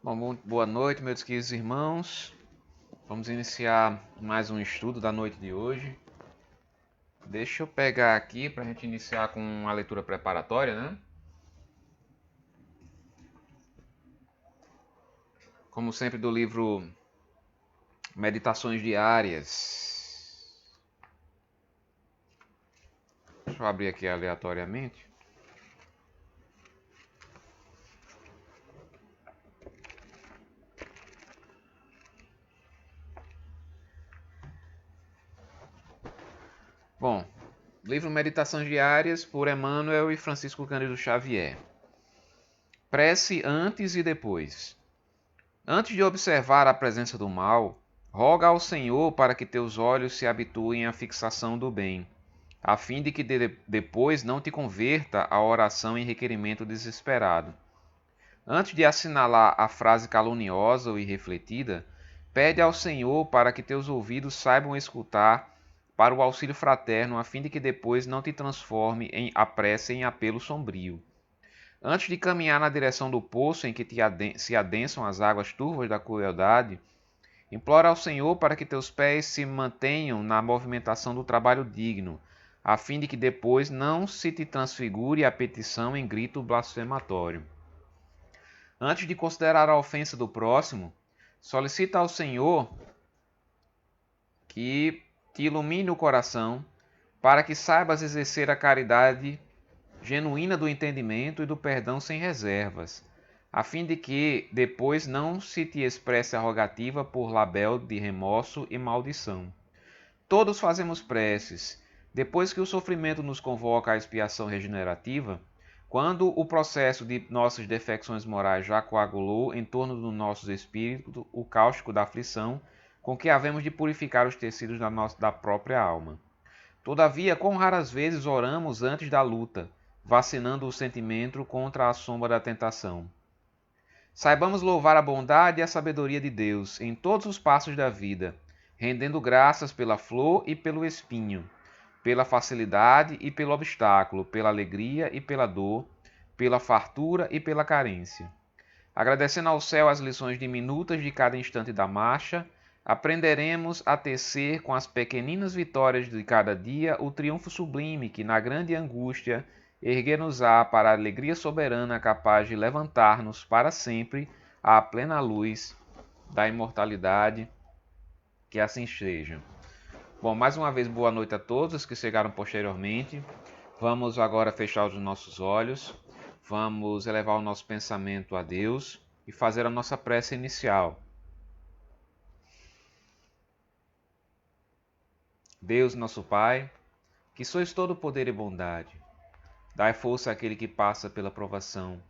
Bom, boa noite, meus queridos irmãos. Vamos iniciar mais um estudo da noite de hoje. Deixa eu pegar aqui para a gente iniciar com a leitura preparatória, né? Como sempre, do livro Meditações Diárias. Deixa eu abrir aqui aleatoriamente. Bom, livro Meditações Diárias por Emmanuel e Francisco Cândido Xavier. Prece antes e depois. Antes de observar a presença do mal, roga ao Senhor para que teus olhos se habituem à fixação do bem, a fim de que depois não te converta a oração em requerimento desesperado. Antes de assinalar a frase caluniosa ou irrefletida, pede ao Senhor para que teus ouvidos saibam escutar para o auxílio fraterno, a fim de que depois não te transforme a prece em apelo sombrio. Antes de caminhar na direção do poço em que se adensam as águas turvas da crueldade, implora ao Senhor para que teus pés se mantenham na movimentação do trabalho digno, a fim de que depois não se te transfigure a petição em grito blasfematório. Antes de considerar a ofensa do próximo, solicita ao Senhor que te ilumine o coração, para que saibas exercer a caridade genuína do entendimento e do perdão sem reservas, a fim de que depois não se te expresse a rogativa por label de remorso e maldição. Todos fazemos preces. Depois que o sofrimento nos convoca à expiação regenerativa, quando o processo de nossas defecções morais já coagulou em torno do nosso espírito o cáustico da aflição com que havemos de purificar os tecidos da própria alma. Todavia, quão raras vezes oramos antes da luta, vacinando o sentimento contra a sombra da tentação. Saibamos louvar a bondade e a sabedoria de Deus em todos os passos da vida, rendendo graças pela flor e pelo espinho, pela facilidade e pelo obstáculo, pela alegria e pela dor, pela fartura e pela carência. Agradecendo ao céu as lições diminutas de cada instante da marcha, aprenderemos a tecer com as pequeninas vitórias de cada dia o triunfo sublime que, na grande angústia, erguer-nos-á para a alegria soberana capaz de levantar-nos para sempre à plena luz da imortalidade. Que assim seja. Bom, mais uma vez, boa noite a todos que chegaram posteriormente. Vamos agora fechar os nossos olhos, vamos elevar o nosso pensamento a Deus e fazer a nossa prece inicial. Deus, nosso Pai, que sois todo poder e bondade, dai força àquele que passa pela provação,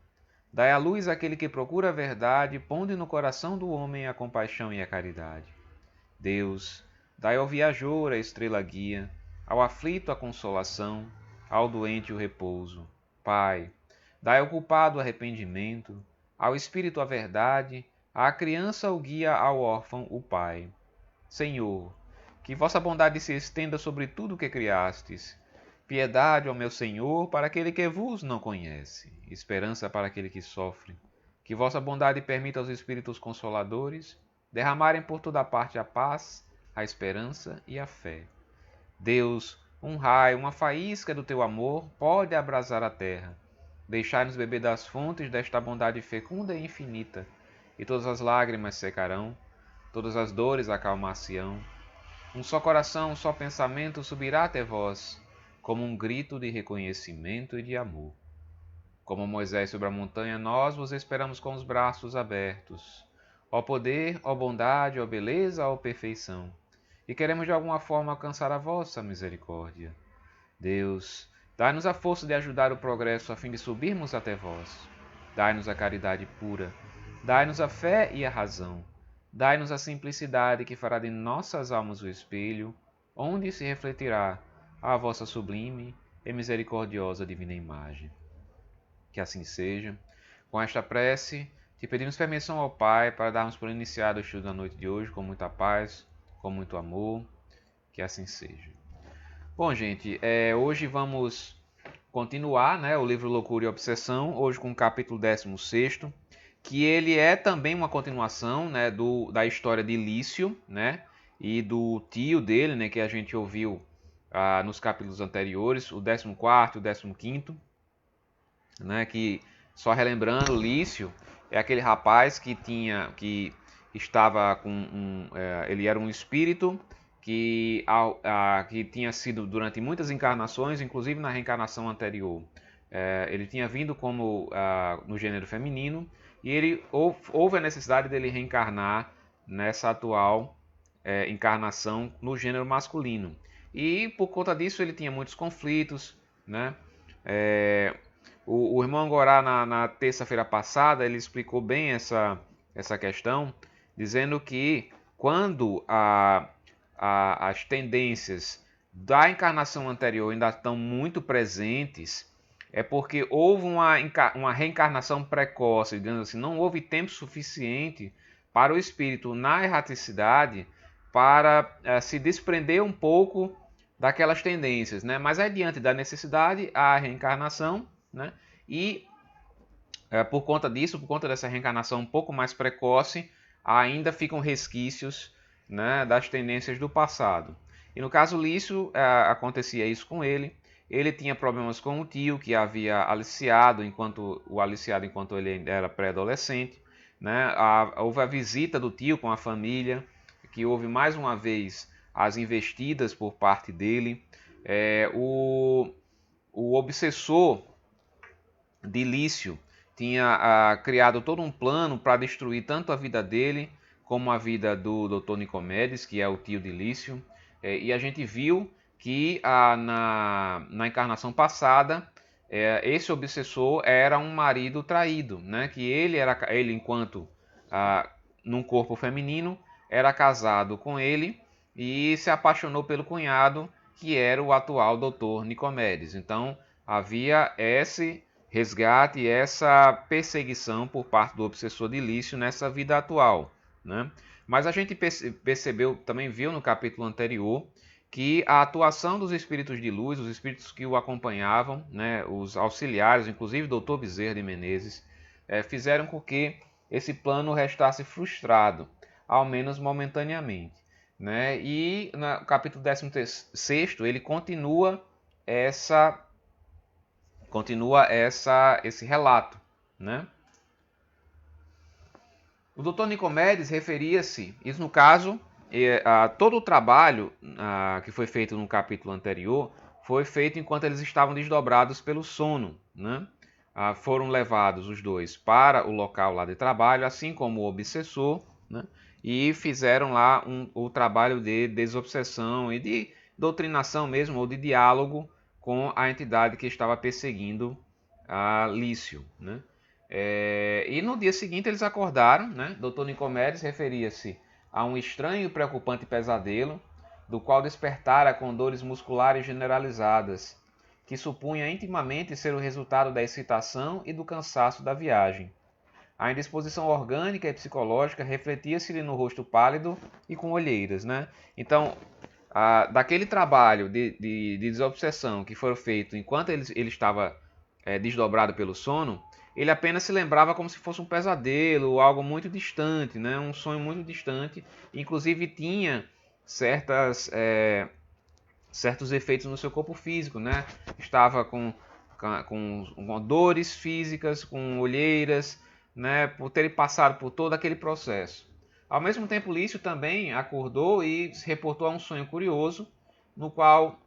dai a luz àquele que procura a verdade, ponde no coração do homem a compaixão e a caridade. Deus, dai ao viajor a estrela guia, ao aflito a consolação, ao doente o repouso. Pai, dai ao culpado arrependimento, ao espírito a verdade, à criança o guia, ao órfão o pai. Senhor, que vossa bondade se estenda sobre tudo o que criastes. Piedade, ó meu Senhor, para aquele que vos não conhece, esperança para aquele que sofre. Que vossa bondade permita aos Espíritos Consoladores derramarem por toda parte a paz, a esperança e a fé. Deus, um raio, uma faísca do teu amor pode abrasar a terra. Deixai-nos beber das fontes desta bondade fecunda e infinita, e todas as lágrimas secarão, todas as dores acalmar-se-ão. Um só coração, um só pensamento subirá até vós, como um grito de reconhecimento e de amor. Como Moisés sobre a montanha, nós vos esperamos com os braços abertos. Ó poder, ó bondade, ó beleza, ó perfeição. E queremos de alguma forma alcançar a vossa misericórdia. Deus, dai-nos a força de ajudar o progresso a fim de subirmos até vós. Dai-nos a caridade pura. Dai-nos a fé e a razão. Dai-nos a simplicidade que fará de nossas almas o espelho, onde se refletirá a vossa sublime e misericordiosa divina imagem. Que assim seja. Com esta prece, te pedimos permissão ao Pai para darmos por iniciado o estudo da noite de hoje com muita paz, com muito amor. Que assim seja. Bom, gente, hoje vamos continuar, né, o livro Loucura e Obsessão, hoje com o capítulo 16, que ele é também uma continuação, né, da história de Lício, né, e do tio dele, né, que a gente ouviu nos capítulos anteriores, o 14º e o 15º, né, que, só relembrando, Lício é aquele rapaz que estava com ele era um espírito que tinha sido durante muitas encarnações, inclusive na reencarnação anterior. Ele tinha vindo como no gênero feminino, e houve a necessidade dele reencarnar nessa atual encarnação no gênero masculino. E por conta disso ele tinha muitos conflitos, né? O irmão Gorá, na terça-feira passada, ele explicou bem essa questão, dizendo que quando as tendências da encarnação anterior ainda estão muito presentes, é porque houve uma reencarnação precoce, digamos assim, não houve tempo suficiente para o espírito, na erraticidade, para se desprender um pouco daquelas tendências, né? Mas é diante da necessidade, a reencarnação, né? E por conta disso, por conta dessa reencarnação um pouco mais precoce, ainda ficam resquícios, né, das tendências do passado. E no caso Lício, acontecia isso com ele. Ele tinha problemas com o tio, que havia aliciado enquanto ele era pré-adolescente, né? Houve a visita do tio com a família, que houve mais uma vez as investidas por parte dele. O obsessor de Lício tinha criado todo um plano para destruir tanto a vida dele como a vida do Dr. Nicomedes, que é o tio de Lício. E a gente viu que na encarnação passada, esse obsessor era um marido traído, né? Que ele enquanto num corpo feminino, era casado com ele e se apaixonou pelo cunhado, que era o atual Dr. Nicomedes. Então havia esse resgate e essa perseguição por parte do obsessor de Lício nessa vida atual, né? Mas a gente percebeu, também viu no capítulo anterior, que a atuação dos espíritos de luz, os espíritos que o acompanhavam, né, os auxiliares, inclusive o Dr. Bezerra de Menezes, fizeram com que esse plano restasse frustrado, ao menos momentaneamente, né? E no capítulo 16º ele continua esse relato, né? O Dr. Nicomedes referia-se, isso no caso, todo o trabalho que foi feito no capítulo anterior foi feito enquanto eles estavam desdobrados pelo sono, né? Foram levados os dois para o local lá de trabalho, assim como o obsessor, né? E fizeram lá o trabalho de desobsessão e de doutrinação mesmo, ou de diálogo com a entidade que estava perseguindo Lício, né? E no dia seguinte eles acordaram, né? Dr. Nicomedes referia-se a um estranho e preocupante pesadelo, do qual despertara com dores musculares generalizadas, que supunha intimamente ser o resultado da excitação e do cansaço da viagem. A indisposição orgânica e psicológica refletia-se-lhe no rosto pálido e com olheiras, né? Então, daquele trabalho de desobsessão que foi feito enquanto ele estava desdobrado pelo sono, ele apenas se lembrava como se fosse um pesadelo, algo muito distante, né? Um sonho muito distante. Inclusive tinha certos efeitos no seu corpo físico, né? Estava com dores físicas, com olheiras, né? Por ter passado por todo aquele processo. Ao mesmo tempo, Lício também acordou e se reportou a um sonho curioso, no qual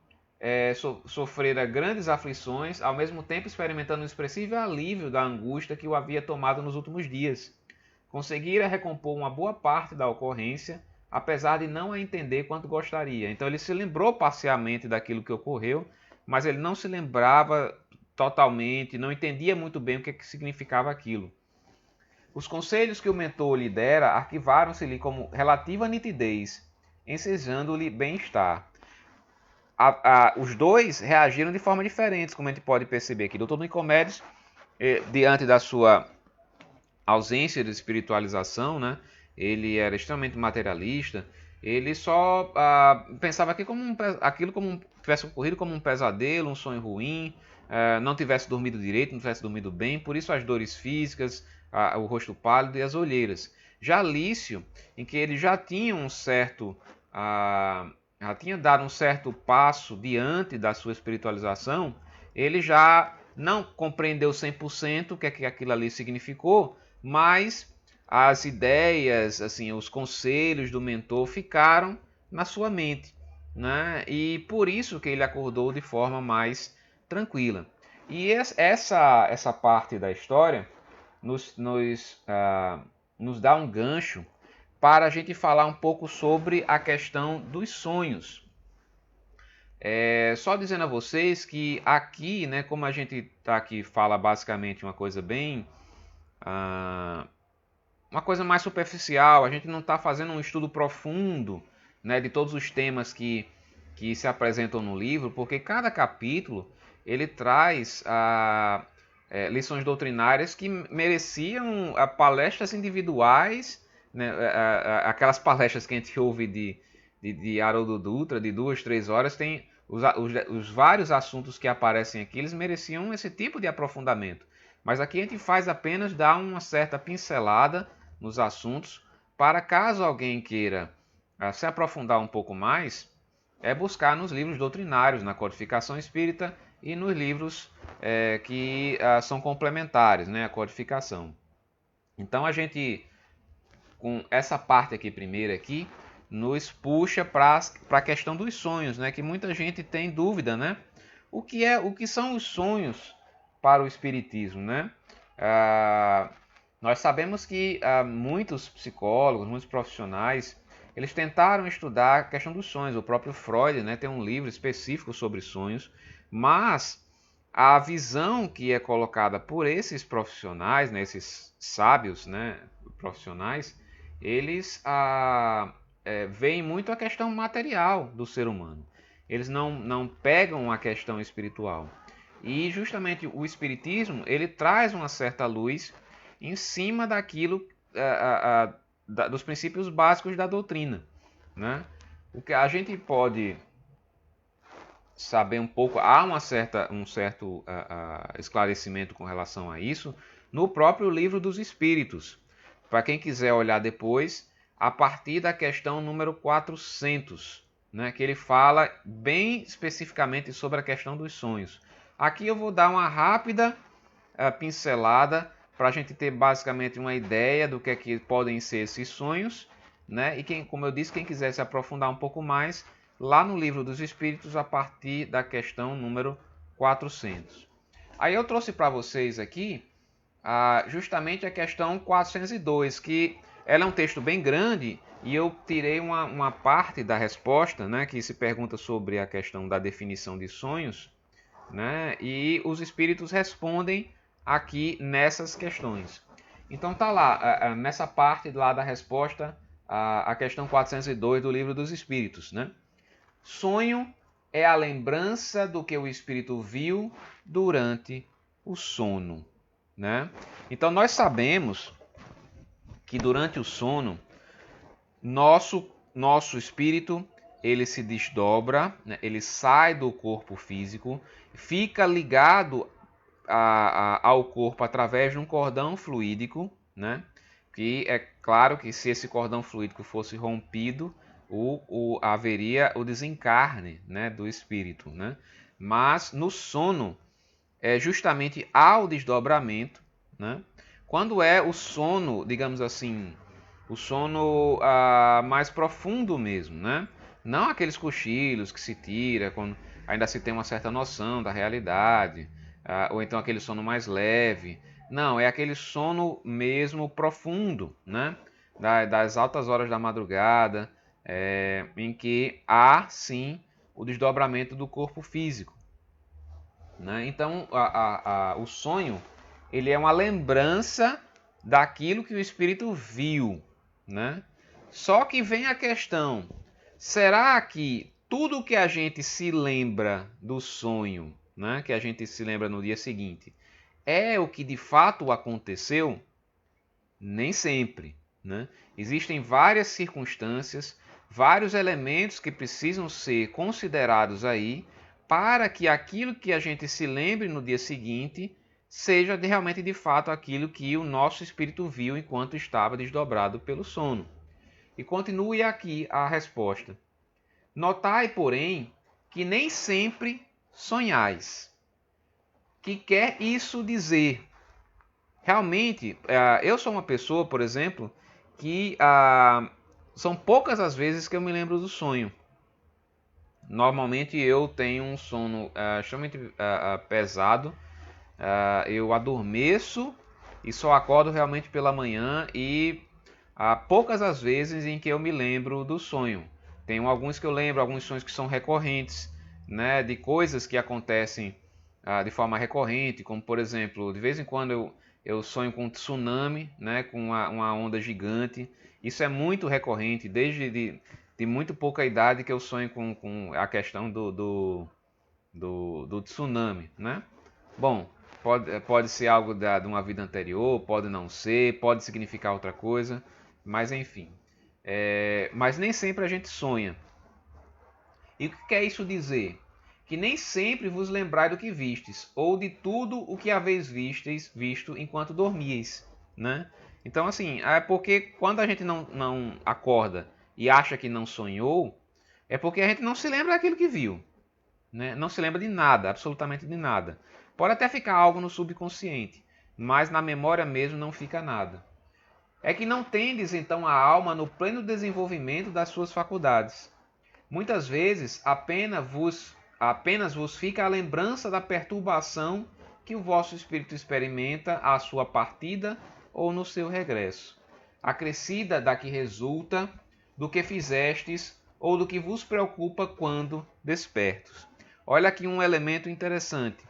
sofrera grandes aflições, ao mesmo tempo experimentando um expressivo alívio da angústia que o havia tomado nos últimos dias. Conseguira recompor uma boa parte da ocorrência, apesar de não a entender quanto gostaria. Então ele se lembrou parcialmente daquilo que ocorreu, mas ele não se lembrava totalmente, não entendia muito bem o que significava aquilo. Os conselhos que o mentor lhe dera arquivaram-se-lhe como relativa nitidez, ensejando-lhe bem-estar. Os dois reagiram de forma diferente, como a gente pode perceber aqui. Dr. Nicomedes, diante da sua ausência de espiritualização, né, ele era extremamente materialista, ele só pensava aquilo como tivesse ocorrido como um pesadelo, um sonho ruim, não tivesse dormido direito, não tivesse dormido bem, por isso as dores físicas, o rosto pálido e as olheiras. Já Lício, em que ele já tinha já tinha dado um certo passo diante da sua espiritualização, ele já não compreendeu 100% o que é que aquilo ali significou, mas as ideias, assim, os conselhos do mentor ficaram na sua mente, né? E por isso que ele acordou de forma mais tranquila. E essa parte da história nos dá um gancho para a gente falar um pouco sobre a questão dos sonhos. Só dizendo a vocês que aqui, né, como a gente tá aqui fala basicamente uma coisa bem... uma coisa mais superficial, a gente não está fazendo um estudo profundo, né, de todos os temas que se apresentam no livro, porque cada capítulo ele traz lições doutrinárias que mereciam palestras individuais, né, aquelas palestras que a gente ouve de Haroldo Dutra, de 2, 3 horas, tem os vários assuntos que aparecem aqui, eles mereciam esse tipo de aprofundamento. Mas aqui a gente faz apenas dar uma certa pincelada nos assuntos, para caso alguém queira se aprofundar um pouco mais, buscar nos livros doutrinários, na codificação espírita e nos livros que são complementares, né, à codificação. Então a gente, com essa parte aqui primeira aqui, nos puxa para a questão dos sonhos, né, que muita gente tem dúvida, né? O que são os sonhos para o espiritismo, né? Nós sabemos que muitos psicólogos, muitos profissionais, eles tentaram estudar a questão dos sonhos. O próprio Freud, né, tem um livro específico sobre sonhos, mas a visão que é colocada por esses profissionais, né, esses sábios, né, profissionais, eles veem muito a questão material do ser humano. Eles não pegam a questão espiritual. E justamente o espiritismo, ele traz uma certa luz em cima daquilo, dos princípios básicos da doutrina, né? O que a gente pode saber um pouco, há um certo esclarecimento com relação a isso no próprio Livro dos Espíritos. Para quem quiser olhar depois, a partir da questão número 400, né, que ele fala bem especificamente sobre a questão dos sonhos. Aqui eu vou dar uma rápida pincelada para a gente ter basicamente uma ideia do que é que podem ser esses sonhos, né? E como eu disse, quem quiser se aprofundar um pouco mais, lá no Livro dos Espíritos, a partir da questão número 400. Aí eu trouxe para vocês aqui justamente a questão 402, que ela é um texto bem grande e eu tirei uma parte da resposta, né, que se pergunta sobre a questão da definição de sonhos, né, e os espíritos respondem aqui nessas questões. Então tá lá, nessa parte lá da resposta, a questão 402 do Livro dos Espíritos, né? Sonho é a lembrança do que o espírito viu durante o sono, né? Então nós sabemos que durante o sono nosso espírito ele se desdobra, né? Ele sai do corpo físico, fica ligado ao corpo através de um cordão fluídico, né? Que é claro que se esse cordão fluídico fosse rompido, haveria o desencarne, né, do espírito, né? Mas no sono é justamente ao desdobramento, né? Quando é o sono, digamos assim, o sono mais profundo mesmo, né? Não aqueles cochilos que se tira quando ainda se tem uma certa noção da realidade, ou então aquele sono mais leve. Não, é aquele sono mesmo profundo, né? Das altas horas da madrugada, em que há sim o desdobramento do corpo físico, né? Então o sonho ele é uma lembrança daquilo que o espírito viu, né? Só que vem a questão, será que tudo que a gente se lembra do sonho, né, que a gente se lembra no dia seguinte, é o que de fato aconteceu? Nem sempre, né? Existem várias circunstâncias, vários elementos que precisam ser considerados aí para que aquilo que a gente se lembre no dia seguinte seja realmente de fato aquilo que o nosso espírito viu enquanto estava desdobrado pelo sono. E continue aqui a resposta. Notai, porém, que nem sempre sonhais. Que quer isso dizer? Realmente, eu sou uma pessoa, por exemplo, que são poucas as vezes que eu me lembro do sonho. Normalmente eu tenho um sono extremamente pesado. Eu adormeço e só acordo realmente pela manhã e há poucas as vezes em que eu me lembro do sonho. Tem alguns que eu lembro, alguns sonhos que são recorrentes, né, de coisas que acontecem de forma recorrente, como por exemplo, de vez em quando eu sonho com um tsunami, né, com uma onda gigante. Isso é muito recorrente, desde de muito pouca idade que eu sonho com a questão do tsunami, né? Bom, pode ser algo de uma vida anterior, pode não ser, pode significar outra coisa, mas enfim. Mas nem sempre a gente sonha. E o que quer isso dizer? Que nem sempre vos lembrai do que vistes, ou de tudo o que haveis visto enquanto dormíeis, né? Então, assim, é porque quando a gente não acorda e acha que não sonhou, é porque a gente não se lembra daquilo que viu, né? Não se lembra de nada, absolutamente de nada. Pode até ficar algo no subconsciente, mas na memória mesmo não fica nada. É que não tendes então a alma no pleno desenvolvimento das suas faculdades. Muitas vezes apenas vos fica a lembrança da perturbação que o vosso espírito experimenta à sua partida ou no seu regresso, acrescida da que resulta do que fizestes ou do que vos preocupa quando despertos. Olha aqui um elemento interessante.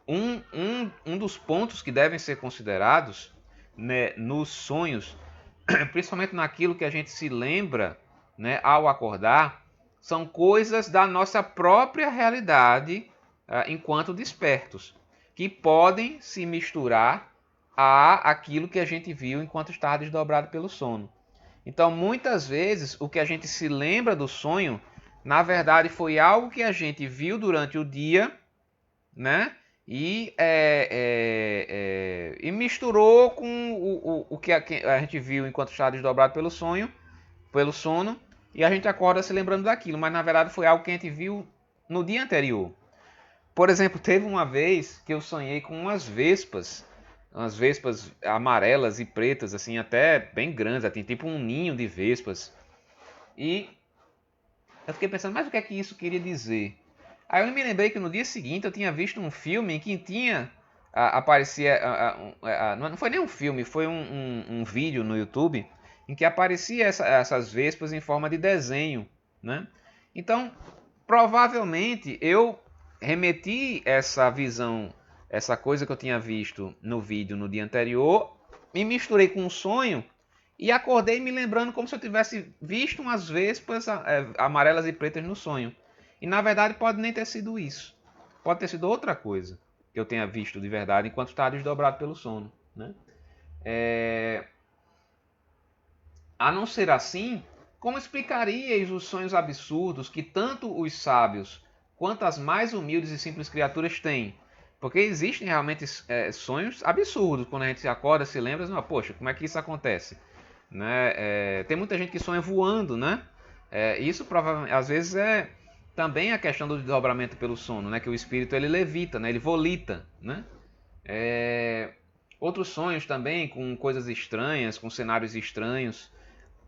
Um dos pontos que devem ser considerados, né, nos sonhos, principalmente naquilo que a gente se lembra, né, ao acordar, são coisas da nossa própria realidade enquanto despertos, que podem se misturar a aquilo que a gente viu enquanto estava desdobrado pelo sono. Então, muitas vezes, o que a gente se lembra do sonho, na verdade, foi algo que a gente viu durante o dia, né? E misturou com o que a gente viu enquanto estava desdobrado pelo sono, e a gente acorda se lembrando daquilo, mas na verdade foi algo que a gente viu no dia anterior. Por exemplo, teve uma vez que eu sonhei com umas vespas amarelas e pretas, assim, até bem grandes, assim, tipo um ninho de vespas. E eu fiquei pensando, mas o que é que isso queria dizer? Aí eu me lembrei que no dia seguinte eu tinha visto um filme em que aparecia... não foi nem um filme, foi um vídeo no YouTube em que aparecia essas vespas em forma de desenho, né? Então, provavelmente eu remeti essa visão, essa coisa que eu tinha visto no vídeo no dia anterior, me misturei com um sonho e acordei me lembrando como se eu tivesse visto umas vespas amarelas e pretas no sonho. E na verdade pode nem ter sido isso. Pode ter sido outra coisa que eu tenha visto de verdade enquanto estava desdobrado pelo sono, né? A não ser assim, como explicaríeis os sonhos absurdos que tanto os sábios quanto as mais humildes e simples criaturas têm? Porque existem realmente sonhos absurdos. Quando a gente se acorda, se lembra, não, poxa, como é que isso acontece? Né? Tem muita gente que sonha voando, né? Isso provavelmente, às vezes também a questão do desdobramento pelo sono, né? Que o espírito ele levita, né? Ele volita, né? Outros sonhos também com coisas estranhas, com cenários estranhos.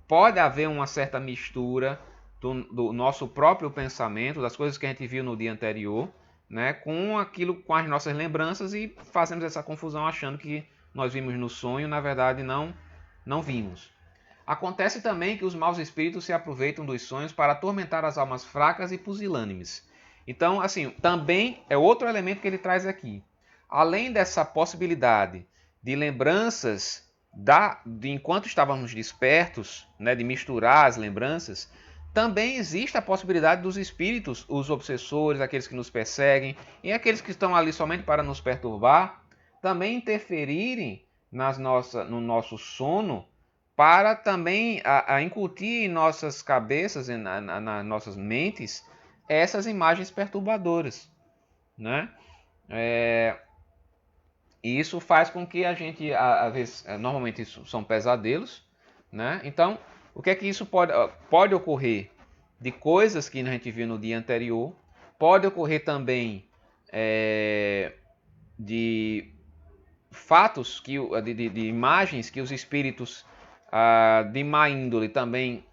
Pode haver uma certa mistura do nosso próprio pensamento, das coisas que a gente viu no dia anterior, né, com as nossas lembranças, e fazemos essa confusão achando que nós vimos no sonho, na verdade não vimos. Acontece também que os maus espíritos se aproveitam dos sonhos para atormentar as almas fracas e pusilânimes. Então, assim, também é outro elemento que ele traz aqui. Além dessa possibilidade de lembranças de enquanto estávamos despertos, né, de misturar as lembranças, também existe a possibilidade dos espíritos, os obsessores, aqueles que nos perseguem e aqueles que estão ali somente para nos perturbar, também interferirem no nosso sono para também a incutir em nossas cabeças, nas nossas mentes, essas imagens perturbadoras, né? E isso faz com que a gente, às vezes, normalmente isso são pesadelos, né? Então, o que é que isso pode ocorrer? De coisas que a gente viu no dia anterior, pode ocorrer também de fatos, de imagens que os espíritos de má índole também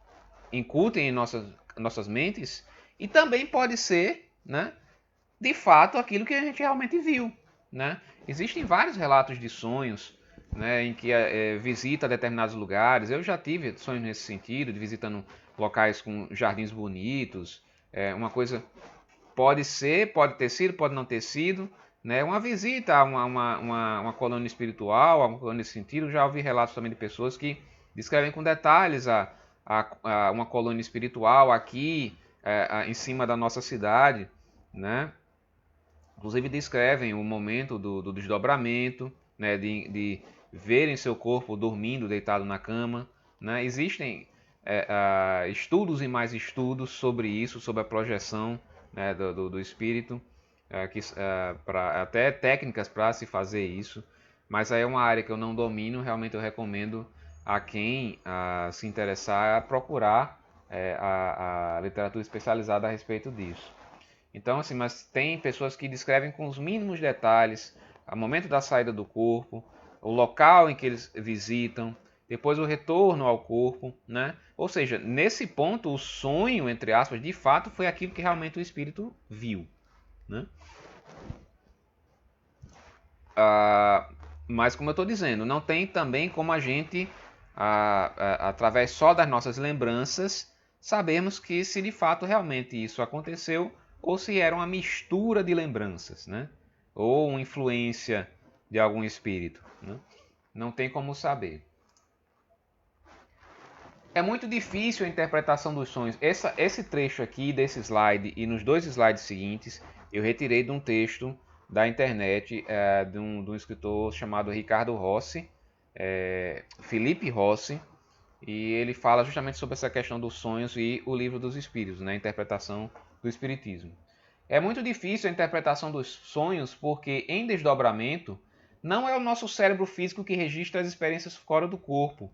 incutem em nossas mentes, e também pode ser, né, de fato, aquilo que a gente realmente viu, né? Existem vários relatos de sonhos, né, em que visita determinados lugares. Eu já tive sonhos nesse sentido, de visitando locais com jardins bonitos. Uma coisa pode ter sido, pode não ter sido, né? Uma visita a uma colônia espiritual, a uma colônia nesse sentido. Já ouvi relatos também de pessoas que descrevem com detalhes uma colônia espiritual aqui em cima da nossa cidade, né? Inclusive descrevem o momento do desdobramento, né? De verem seu corpo dormindo, deitado na cama, né? Existem estudos e mais estudos sobre isso, sobre a projeção, né, do espírito, até técnicas para se fazer isso, mas aí é uma área que eu não domino. Realmente eu recomendo a quem se interessar a procurar a literatura especializada a respeito disso. Então, assim, mas tem pessoas que descrevem com os mínimos detalhes o momento da saída do corpo, o local em que eles visitam, depois o retorno ao corpo, né? Ou seja, nesse ponto, o sonho, entre aspas, de fato foi aquilo que realmente o espírito viu, né? Mas, como eu estou dizendo, não tem também como a gente, através só das nossas lembranças, sabermos que se de fato realmente isso aconteceu ou se era uma mistura de lembranças, né? Ou uma influência de algum espírito, né? Não tem como saber. É muito difícil a interpretação dos sonhos. Esse trecho aqui desse slide e nos 2 slides seguintes eu retirei de um texto da internet de um escritor chamado Ricardo Rossi, Felipe Rossi, e ele fala justamente sobre essa questão dos sonhos e o livro dos espíritos, né, a interpretação do espiritismo. É muito difícil a interpretação dos sonhos porque em desdobramento não é o nosso cérebro físico que registra as experiências fora do corpo.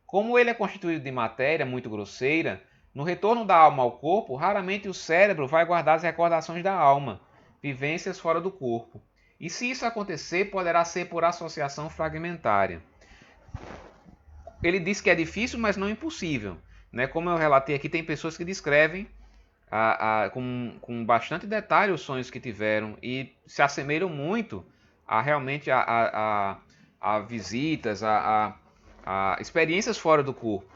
Como ele é constituído de matéria muito grosseira, no retorno da alma ao corpo, raramente o cérebro vai guardar as recordações da alma, vivências fora do corpo. E se isso acontecer, poderá ser por associação fragmentária. Ele diz que é difícil, mas não impossível, né? Como eu relatei aqui, tem pessoas que descrevem com bastante detalhe os sonhos que tiveram e se assemelham muito realmente a visitas, a experiências fora do corpo.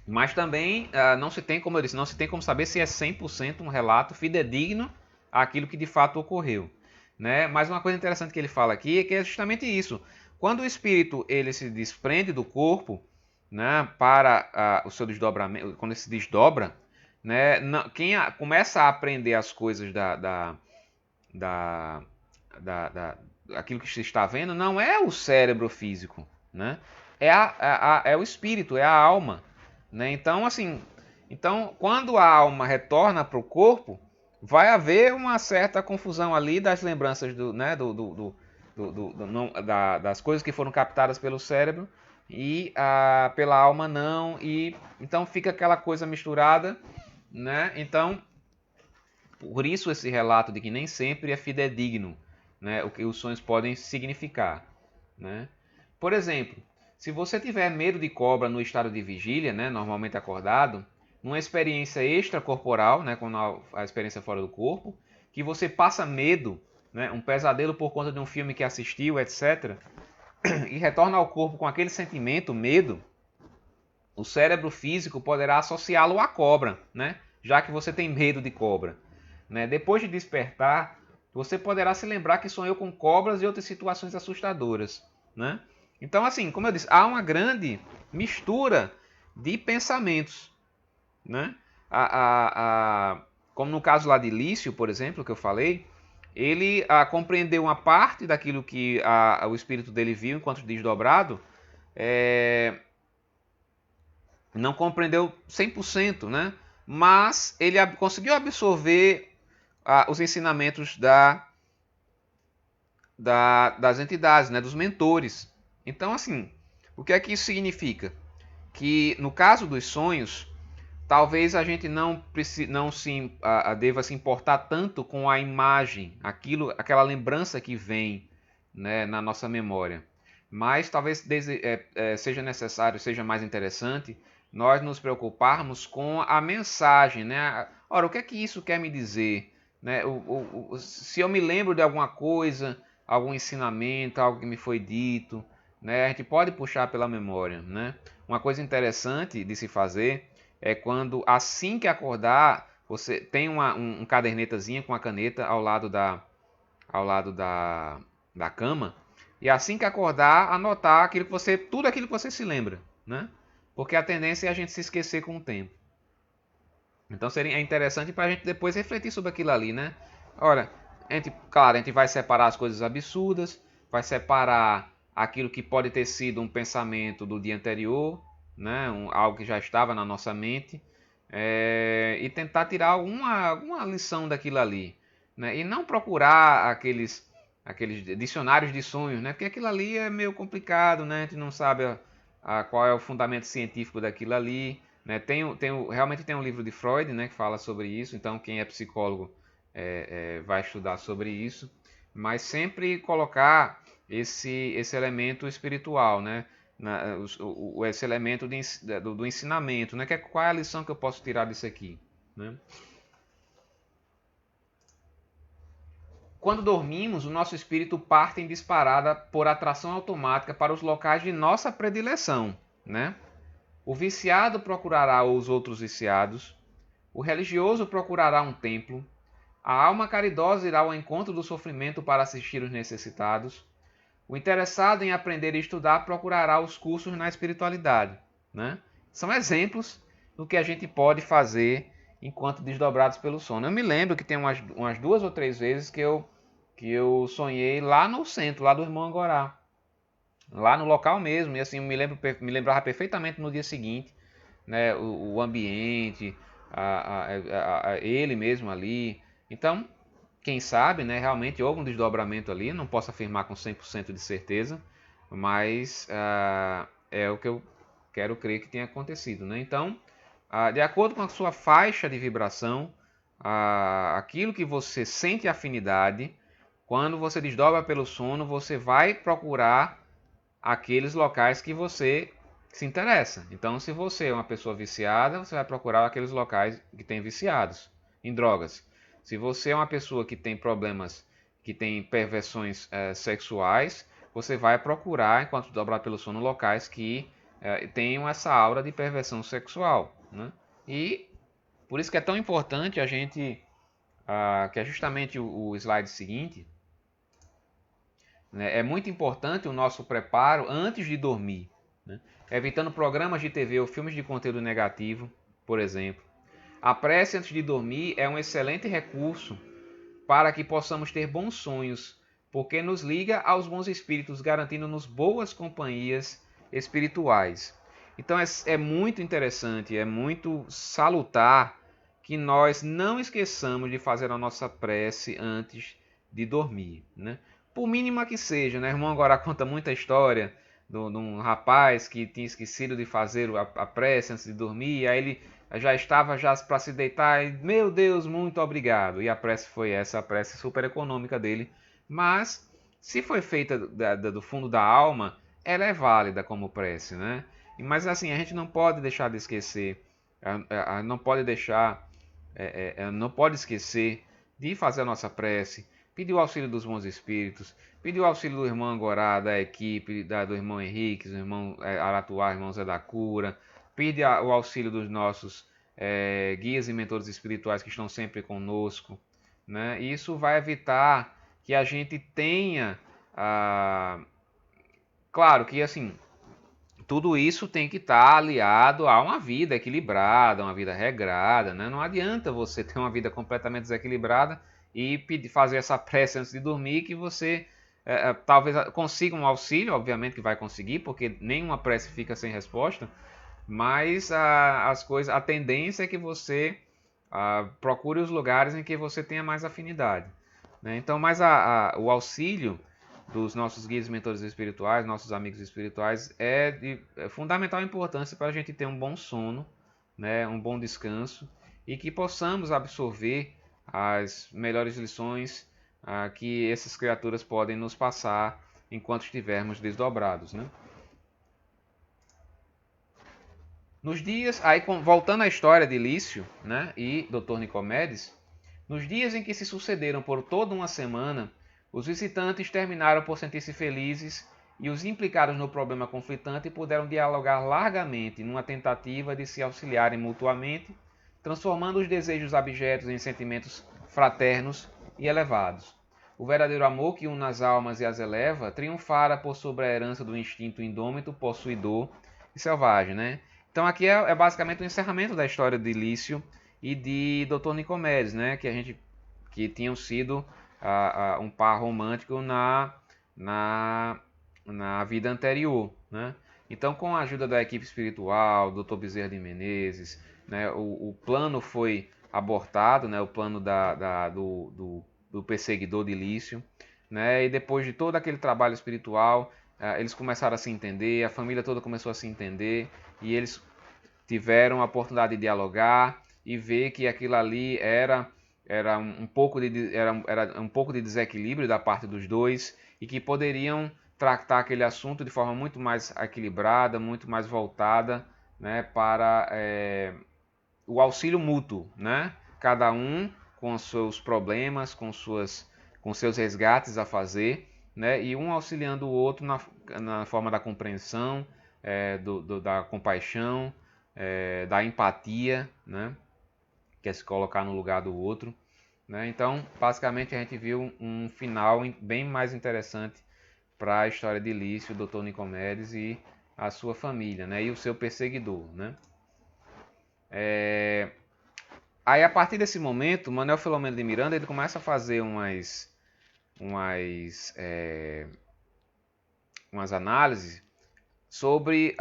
Mas também não se tem, como eu disse, não se tem como saber se é 100% um relato fidedigno àquilo que de fato ocorreu, né? Mas uma coisa interessante que ele fala aqui é que é justamente isso. Quando o espírito ele se desprende do corpo, né, para o seu desdobramento, quando ele se desdobra, né, quem começa a aprender as coisas aquilo que se está vendo não é o cérebro físico, né? É o espírito, é a alma, né? Então, assim, quando a alma retorna para o corpo, vai haver uma certa confusão ali das lembranças das coisas que foram captadas pelo cérebro e pela alma não, e então fica aquela coisa misturada, né? Então, por isso esse relato de que nem sempre é fidedigno, né, o que os sonhos podem significar, né? Por exemplo, se você tiver medo de cobra no estado de vigília, né, normalmente acordado, numa experiência extracorporal, né, quando a experiência fora do corpo, que você passa medo, né, um pesadelo por conta de um filme que assistiu, etc., e retorna ao corpo com aquele sentimento, medo, o cérebro físico poderá associá-lo à cobra, né, já que você tem medo de cobra, né? Depois de despertar, você poderá se lembrar que sonhou com cobras e outras situações assustadoras, né? Então, assim, como eu disse, há uma grande mistura de pensamentos, né? Como no caso lá de Lício, por exemplo, que eu falei, ele compreendeu uma parte daquilo que o espírito dele viu enquanto desdobrado, não compreendeu 100%, né? Mas ele conseguiu absorver os ensinamentos das entidades, né? Dos mentores. Então, assim, o que é que isso significa? Que no caso dos sonhos, talvez a gente não deva se importar tanto com a imagem, aquela lembrança que vem, né, na nossa memória. Mas talvez seja necessário, seja mais interessante, nós nos preocuparmos com a mensagem, né? Ora, o que é que isso quer me dizer? Né? Se eu me lembro de alguma coisa, algum ensinamento, algo que me foi dito, né? A gente pode puxar pela memória, né? Uma coisa interessante de se fazer é quando, assim que acordar, você tem um cadernetazinho com a caneta ao lado da cama, e assim que acordar, anotar tudo aquilo que você se lembra, né? Porque a tendência é a gente se esquecer com o tempo. Então é interessante para a gente depois refletir sobre aquilo ali, né? Ora, claro, a gente vai separar as coisas absurdas, vai separar aquilo que pode ter sido um pensamento do dia anterior, né? Algo que já estava na nossa mente, e tentar tirar alguma lição daquilo ali, né? E não procurar aqueles dicionários de sonhos, né? Porque aquilo ali é meio complicado, né? A gente não sabe qual é o fundamento científico daquilo ali, né? Realmente tem um livro de Freud, né, que fala sobre isso, então quem é psicólogo vai estudar sobre isso, mas sempre colocar esse elemento espiritual, né? Esse elemento do ensinamento, né? Qual é a lição que eu posso tirar disso aqui, né? Quando dormimos, o nosso espírito parte em disparada por atração automática para os locais de nossa predileção, né? O viciado procurará os outros viciados, o religioso procurará um templo, a alma caridosa irá ao encontro do sofrimento para assistir os necessitados, o interessado em aprender e estudar procurará os cursos na espiritualidade, né? São exemplos do que a gente pode fazer enquanto desdobrados pelo sono. Eu me lembro que tem umas 2 ou 3 vezes que eu sonhei lá no centro, lá do Irmão Angorá, lá no local mesmo, e assim me lembrava perfeitamente no dia seguinte, né, o ambiente, ele mesmo ali. Então, quem sabe, né, realmente houve um desdobramento ali, não posso afirmar com 100% de certeza, mas é o que eu quero crer que tenha acontecido, né? Então, de acordo com a sua faixa de vibração, aquilo que você sente afinidade, quando você desdobra pelo sono, você vai procurar aqueles locais que você se interessa. Então, se você é uma pessoa viciada, você vai procurar aqueles locais que tem viciados em drogas. Se você é uma pessoa que tem problemas, que tem perversões sexuais, você vai procurar, enquanto dobrar pelo sono, locais que tenham essa aura de perversão sexual, né? E por isso que é tão importante a gente, que é justamente o slide seguinte, né? É muito importante o nosso preparo antes de dormir, né? Evitando programas de TV ou filmes de conteúdo negativo, por exemplo. A prece antes de dormir é um excelente recurso para que possamos ter bons sonhos, porque nos liga aos bons espíritos, garantindo-nos boas companhias espirituais. Então é muito interessante, é muito salutar que nós não esqueçamos de fazer a nossa prece antes de dormir, né? Por mínima que seja, né? O irmão agora conta muita história de um rapaz que tinha esquecido de fazer a prece antes de dormir, e aí ele já estava para se deitar e, meu Deus, muito obrigado. E a prece foi essa, a prece super econômica dele. Mas, se foi feita do fundo da alma, ela é válida como prece, né? Mas assim, a gente não pode deixar de esquecer, não pode deixar, não pode esquecer de fazer a nossa prece, pedir o auxílio dos bons espíritos, pedir o auxílio do irmão Angorá, da equipe, do irmão Henrique, do irmão Aratuá, irmão Zé da Cura, pedir o auxílio dos nossos guias e mentores espirituais que estão sempre conosco, né? E isso vai evitar que a gente tenha, claro que assim, tudo isso tem que estar aliado a uma vida equilibrada, uma vida regrada, né? Não adianta você ter uma vida completamente desequilibrada e fazer essa prece antes de dormir que você talvez consiga um auxílio, obviamente que vai conseguir, porque nenhuma prece fica sem resposta, mais a tendência é que você procure os lugares em que você tenha mais afinidade, né? Então, mas o auxílio dos nossos guias e mentores espirituais, nossos amigos espirituais, é de fundamental importância para a gente ter um bom sono, né, um bom descanso e que possamos absorver as melhores lições que essas criaturas podem nos passar enquanto estivermos desdobrados, né? Nos dias, aí voltando à história de Lício, né, e Dr. Nicomedes, nos dias em que se sucederam por toda uma semana, os visitantes terminaram por sentir-se felizes e os implicados no problema conflitante puderam dialogar largamente numa tentativa de se auxiliarem mutuamente, transformando os desejos abjetos em sentimentos fraternos e elevados. O verdadeiro amor que une as almas e as eleva triunfara por sobre a herança do instinto indômito, possuidor e selvagem, né? Então aqui é basicamente o encerramento da história de Lício e de Dr. Nicomedes, né? Que tinham sido um par romântico na vida anterior, né? Então, com a ajuda da equipe espiritual, Dr. Bezerra de Menezes, né, o plano foi abortado, né, o plano do perseguidor de Lício, né, e depois de todo aquele trabalho espiritual, eles começaram a se entender, a família toda começou a se entender, e eles tiveram a oportunidade de dialogar e ver que aquilo ali era um pouco de desequilíbrio da parte dos dois e que poderiam tratar aquele assunto de forma muito mais equilibrada, muito mais voltada, né, para o auxílio mútuo, né? Cada um com os seus problemas, com seus resgates a fazer, né? E um auxiliando o outro na forma da compreensão, da compaixão, da empatia, né? Que é se colocar no lugar do outro, né? Então, basicamente, a gente viu um final bem mais interessante para a história de Lício, o Dr. Nicomedes e a sua família, né? E o seu perseguidor, né? Aí, a partir desse momento, Manuel Filomeno de Miranda ele começa a fazer umas análises sobre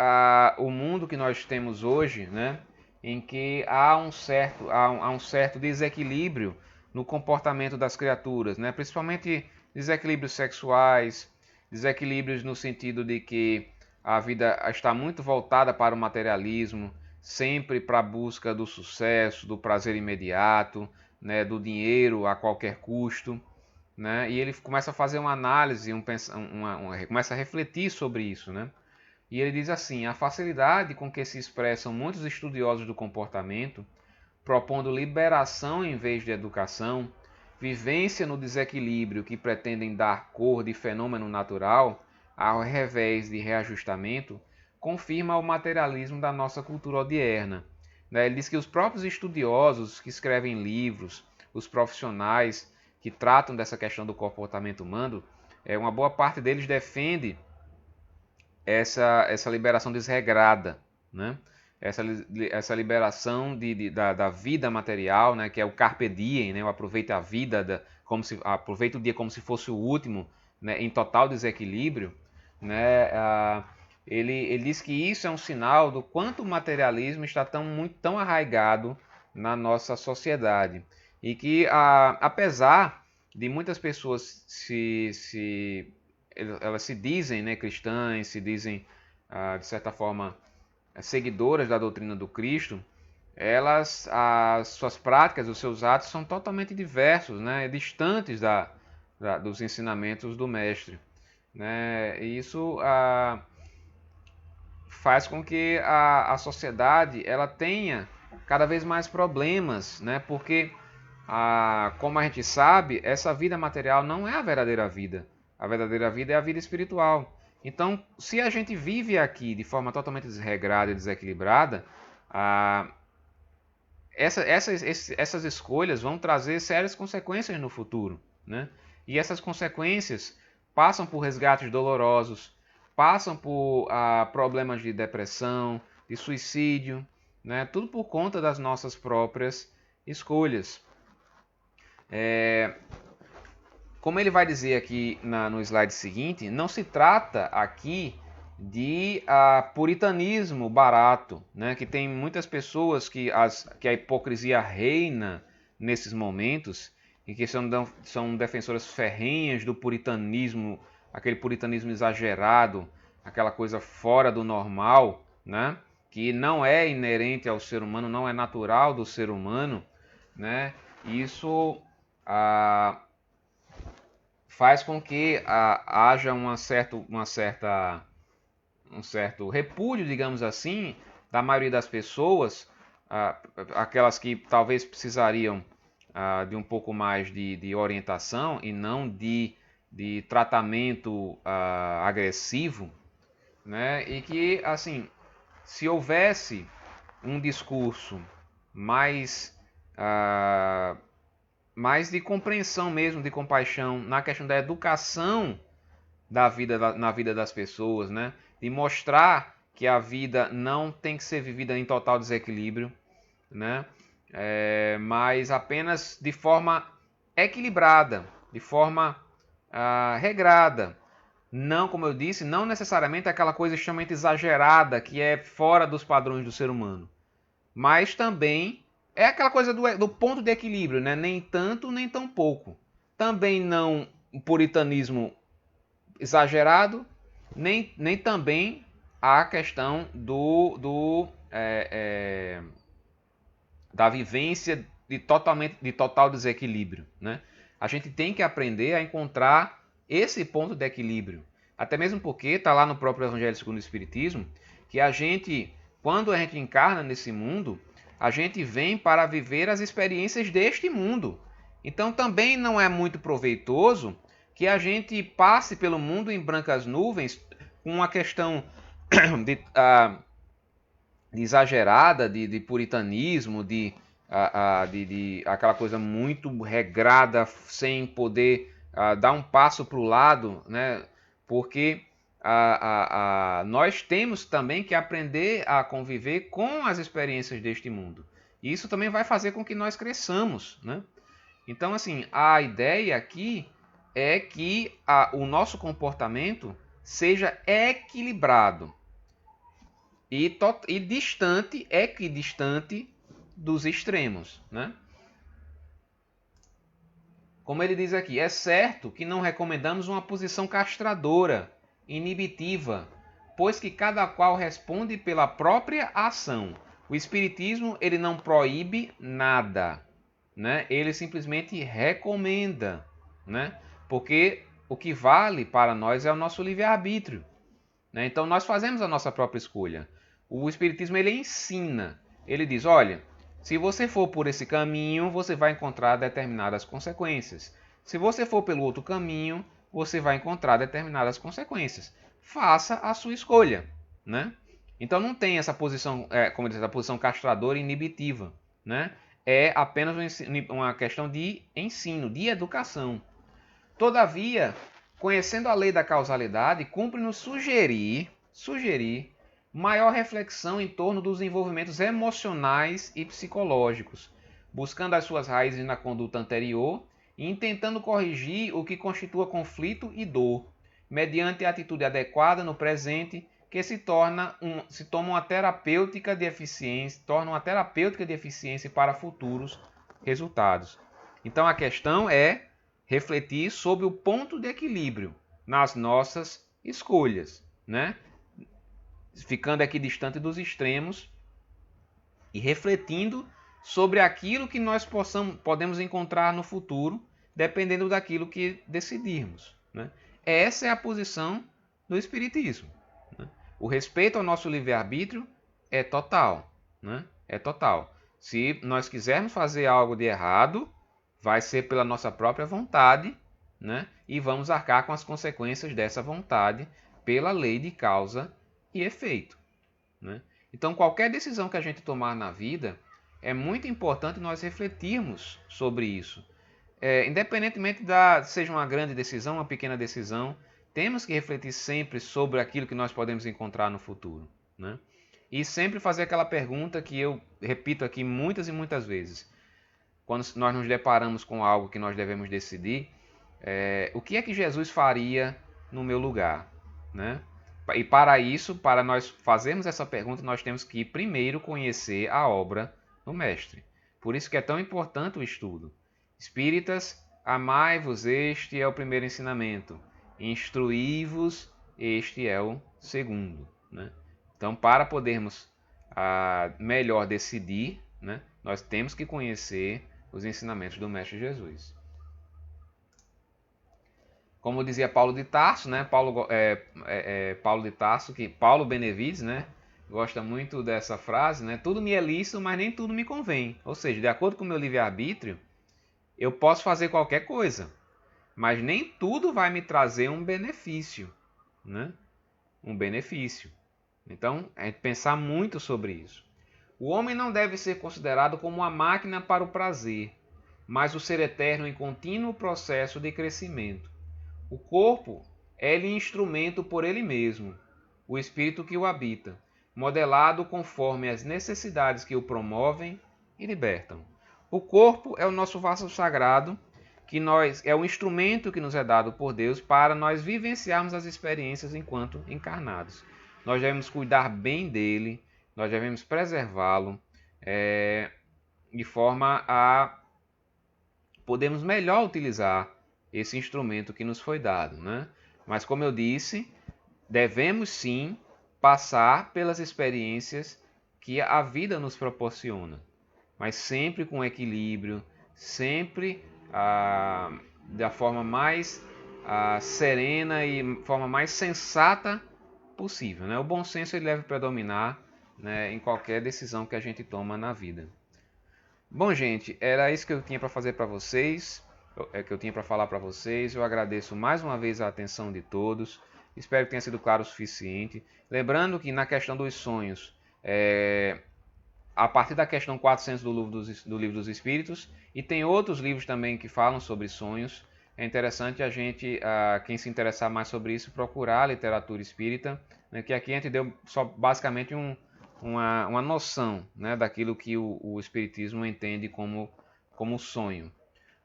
o mundo que nós temos hoje, né? Em que há um certo desequilíbrio no comportamento das criaturas, né? Principalmente desequilíbrios sexuais, desequilíbrios no sentido de que a vida está muito voltada para o materialismo, sempre para a busca do sucesso, do prazer imediato, né? Do dinheiro a qualquer custo, né? E ele começa a fazer uma análise, começa a refletir sobre isso, né? E ele diz assim: a facilidade com que se expressam muitos estudiosos do comportamento, propondo liberação em vez de educação, vivência no desequilíbrio que pretendem dar cor de fenômeno natural, ao revés de reajustamento, confirma o materialismo da nossa cultura odierna. Ele diz que os próprios estudiosos que escrevem livros, os profissionais que tratam dessa questão do comportamento humano, uma boa parte deles defende essa liberação desregrada, né? Essa liberação da vida material, né? Que é o carpe diem, né? O aproveite a vida, aproveite o dia como se fosse o último, né? Em total desequilíbrio, né? Ele diz que isso é um sinal do quanto o materialismo está tão arraigado na nossa sociedade e que apesar de muitas pessoas elas se dizem, né, cristãs, se dizem, de certa forma, seguidoras da doutrina do Cristo, as suas práticas, os seus atos são totalmente diversos, né, distantes dos ensinamentos do Mestre, né? E isso faz com que a sociedade ela tenha cada vez mais problemas, né? Porque, como a gente sabe, essa vida material não é a verdadeira vida. A verdadeira vida é a vida espiritual. Então, se a gente vive aqui de forma totalmente desregrada e desequilibrada, essas escolhas vão trazer sérias consequências no futuro, né? E essas consequências passam por resgates dolorosos, passam por problemas de depressão, de suicídio, né? Tudo por conta das nossas próprias escolhas. Como ele vai dizer aqui no slide seguinte, não se trata aqui de puritanismo barato, né? Que tem muitas pessoas que a hipocrisia reina nesses momentos e que são defensoras ferrenhas do puritanismo, aquele puritanismo exagerado, aquela coisa fora do normal, né? Que não é inerente ao ser humano, não é natural do ser humano, né? Isso faz com que haja um certo repúdio, digamos assim, da maioria das pessoas, aquelas que talvez precisariam de um pouco mais de orientação e não de tratamento agressivo, né? E que, assim, se houvesse um discurso mais, mais de compreensão mesmo, de compaixão, na questão da educação na vida das pessoas, né? De mostrar que a vida não tem que ser vivida em total desequilíbrio, né? Mas apenas de forma equilibrada, de forma regrada. Não, como eu disse, não necessariamente aquela coisa extremamente exagerada que é fora dos padrões do ser humano, mas também é aquela coisa do ponto de equilíbrio, né? Nem tanto, nem tão pouco. Também não um puritanismo exagerado, nem também a questão da vivência de total desequilíbrio, né? A gente tem que aprender a encontrar esse ponto de equilíbrio. Até mesmo porque está lá no próprio Evangelho segundo o Espiritismo que quando a gente encarna nesse mundo, a gente vem para viver as experiências deste mundo. Então também não é muito proveitoso que a gente passe pelo mundo em brancas nuvens com uma questão de, de exagerada, de puritanismo, de aquela coisa muito regrada, sem poder dar um passo para o lado, né? Porque nós temos também que aprender a conviver com as experiências deste mundo. E isso também vai fazer com que nós cresçamos, né? Então, assim, a ideia aqui é que o nosso comportamento seja equilibrado e distante, equidistante dos extremos, né? Como ele diz aqui, é certo que não recomendamos uma posição castradora, inibitiva, pois que cada qual responde pela própria ação. O espiritismo, ele não proíbe nada, né? Ele simplesmente recomenda, né? Porque o que vale para nós é o nosso livre-arbítrio, né? Então nós fazemos a nossa própria escolha. O Espiritismo ele ensina, ele diz, olha, se você for por esse caminho, você vai encontrar determinadas consequências. Se você for pelo outro caminho, você vai encontrar determinadas consequências. Faça a sua escolha, né? Então não tem essa posição, como diz, a posição castradora e inibitiva, né? É apenas uma questão de ensino, de educação. Todavia, conhecendo a lei da causalidade, cumpre-nos sugerir maior reflexão em torno dos envolvimentos emocionais e psicológicos, buscando as suas raízes na conduta anterior e intentando corrigir o que constitua conflito e dor, mediante a atitude adequada no presente, que toma uma terapêutica de eficiência, torna uma terapêutica de eficiência para futuros resultados. Então a questão é refletir sobre o ponto de equilíbrio nas nossas escolhas, né? Ficando aqui distante dos extremos e refletindo sobre aquilo que nós podemos encontrar no futuro, dependendo daquilo que decidirmos, né? Essa é a posição do Espiritismo, né? O respeito ao nosso livre-arbítrio é total, né? É total. Se nós quisermos fazer algo de errado, vai ser pela nossa própria vontade, né? E vamos arcar com as consequências dessa vontade pela lei de causa e efeito, né? Então, qualquer decisão que a gente tomar na vida, é muito importante nós refletirmos sobre isso. Independentemente seja uma grande decisão, uma pequena decisão, temos que refletir sempre sobre aquilo que nós podemos encontrar no futuro, né? E sempre fazer aquela pergunta que eu repito aqui muitas e muitas vezes. Quando nós nos deparamos com algo que nós devemos decidir, o que é que Jesus faria no meu lugar, né? E para isso, para nós fazermos essa pergunta, nós temos que primeiro conhecer a obra do Mestre. Por isso que é tão importante o estudo. Espíritas, amai-vos, este é o primeiro ensinamento. Instruí-vos, este é o segundo. Né? Então, para podermos melhor decidir, né, nós temos que conhecer os ensinamentos do Mestre Jesus. Como dizia Paulo de Tarso, né? Paulo de Tarso, que Paulo Benevides, né? Gosta muito dessa frase, né? Tudo me é lícito, mas nem tudo me convém. Ou seja, de acordo com o meu livre-arbítrio, eu posso fazer qualquer coisa, mas nem tudo vai me trazer um benefício, né? Um benefício. Então, é pensar muito sobre isso. O homem não deve ser considerado como uma máquina para o prazer, mas o ser eterno em contínuo processo de crescimento. O corpo é-lhe instrumento por ele mesmo, o espírito que o habita, modelado conforme as necessidades que o promovem e libertam. O corpo é o nosso vaso sagrado, que é o instrumento que nos é dado por Deus para nós vivenciarmos as experiências enquanto encarnados. Nós devemos cuidar bem dele, nós devemos preservá-lo, de forma a podermos melhor utilizar esse instrumento que nos foi dado, né? Mas como eu disse, devemos sim passar pelas experiências que a vida nos proporciona, mas sempre com equilíbrio, sempre da forma mais serena e forma mais sensata possível, né? O bom senso ele deve predominar, né, em qualquer decisão que a gente toma na vida. Bom, gente, era isso que eu tinha para fazer para vocês. Que eu tinha para falar para vocês. Eu agradeço mais uma vez a atenção de todos. Espero que tenha sido claro o suficiente. Lembrando que na questão dos sonhos, a partir da questão 400 do Livro dos Espíritos, e tem outros livros também que falam sobre sonhos, é interessante a gente, quem se interessar mais sobre isso, procurar a literatura espírita, né, que aqui a gente deu só basicamente uma noção, né, daquilo que o Espiritismo entende como sonho.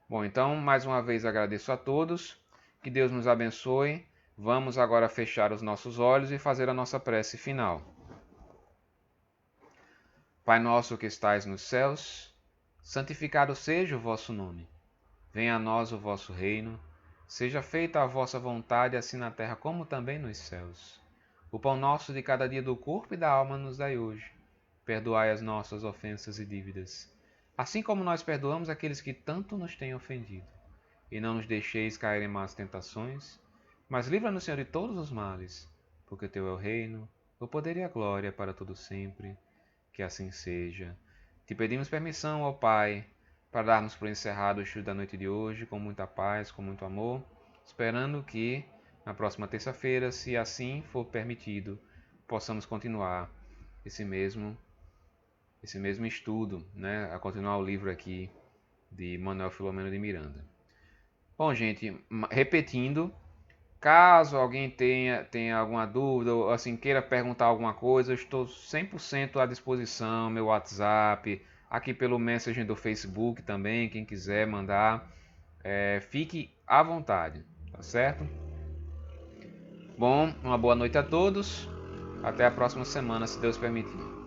Bom, então, mais uma vez agradeço a todos, que Deus nos abençoe. Vamos agora fechar os nossos olhos e fazer a nossa prece final. Pai nosso que estais nos céus, santificado seja o vosso nome. Venha a nós o vosso reino, seja feita a vossa vontade, assim na terra como também nos céus. O pão nosso de cada dia do corpo e da alma nos dai hoje. Perdoai as nossas ofensas e dívidas, assim como nós perdoamos aqueles que tanto nos têm ofendido. E não nos deixeis cair em más tentações, mas livra-nos, Senhor, de todos os males, porque teu é o reino, o poder e a glória para todo sempre. Que assim seja. Te pedimos permissão, ó Pai, para darmos por encerrado o estudo da noite de hoje, com muita paz, com muito amor, esperando que na próxima terça-feira, se assim for permitido, possamos continuar esse mesmo estudo, né, a continuar o livro aqui de Manuel Filomeno de Miranda. Bom, gente, repetindo, caso alguém tenha alguma dúvida ou assim, queira perguntar alguma coisa, eu estou 100% à disposição, meu WhatsApp, aqui pelo Messenger do Facebook também, quem quiser mandar, fique à vontade, tá certo? Bom, uma boa noite a todos, até a próxima semana, se Deus permitir.